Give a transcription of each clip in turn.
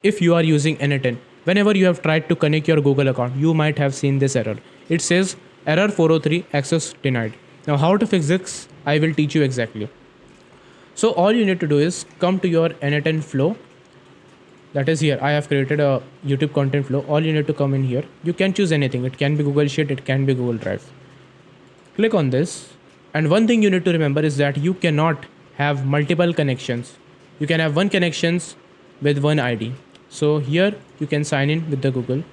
If you are using n8n, whenever you have tried to connect your Google account, you might have seen this error. It says error 403, access denied. Now how to fix this, I will teach you exactly. So all you need to do is come to your n8n flow. That is here. I have created a YouTube content flow. All you need to come in here. You can choose anything. It can be Google Sheet, it can be Google Drive. Click on this. And one thing you need to remember is that you cannot have multiple connections. You can have one connections with one ID. So here you can sign in with the Google.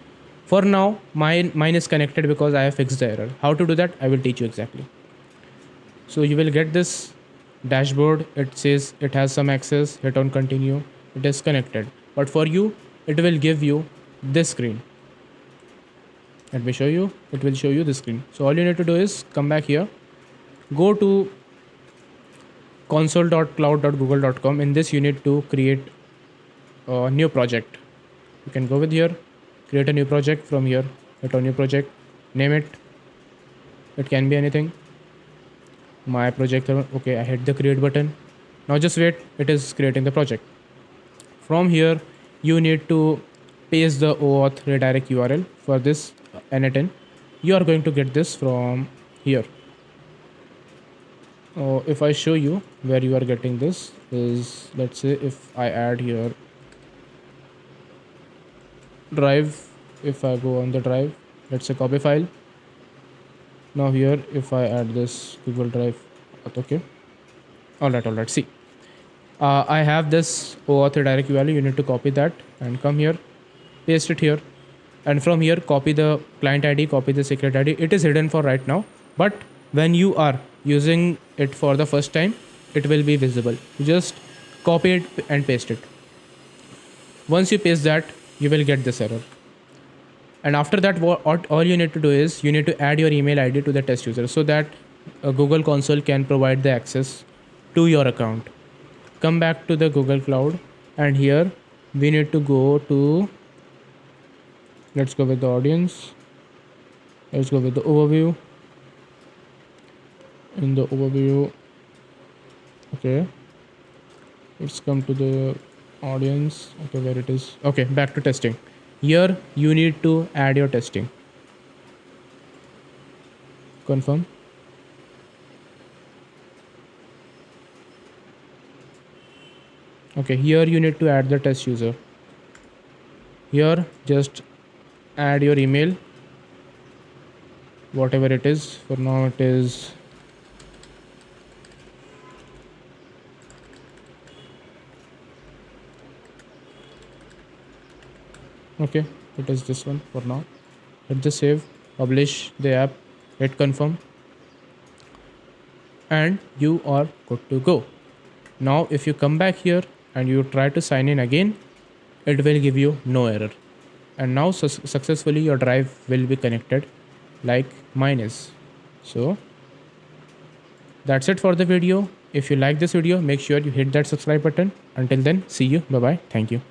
For now, mine is connected because I have fixed the error. How to do that? I will teach you exactly. So you will get this dashboard. It says it has some access. Hit on continue. It is connected. But for you, it will give you this screen. Let me show you. It will show you this screen. So all you need to do is come back here. Go to console.cloud.google.com. In this, you need to create a new project. You can go with here, create a new project from here. Hit on new project, name it. It can be anything. My project. Okay, I hit the create button. Now just wait. It is creating the project. From here, you need to paste the OAuth redirect URL for this n8n. You are going to get this from here. If I show you where you are getting this is, let's say if I add here drive, if I go on the drive, let's say copy file. Now here if I add this Google Drive, okay, all right, see, I have this OAuth redirect URL. You need to copy that and come here, paste it here, and from here copy the client ID, copy the secret ID. It is hidden for right now, but when you are using it for the first time, it will be visible. You just copy it and paste it. Once you paste that, you will get this error. And after that, what all you need to do is you need to add your email ID to the test user so that Google Console can provide the access to your account. Come back to the Google Cloud, and here we need to go to, let's go with the audience. Let's go with the overview. In the overview, okay, let's come to the audience. Okay, where it is. Okay, back to testing. Here you need to add your testing. Confirm. Okay, here you need to add the test user. Here just add your email, whatever it is. For now it is okay, it is this one for now. Hit the save, publish the app, hit confirm, and you are good to go. Now if you come back here and you try to sign in again, it will give you no error. And now successfully your drive will be connected like mine is. So that's it for the video. If you like this video, make sure you hit that subscribe button. Until then, see you. Bye bye. Thank you.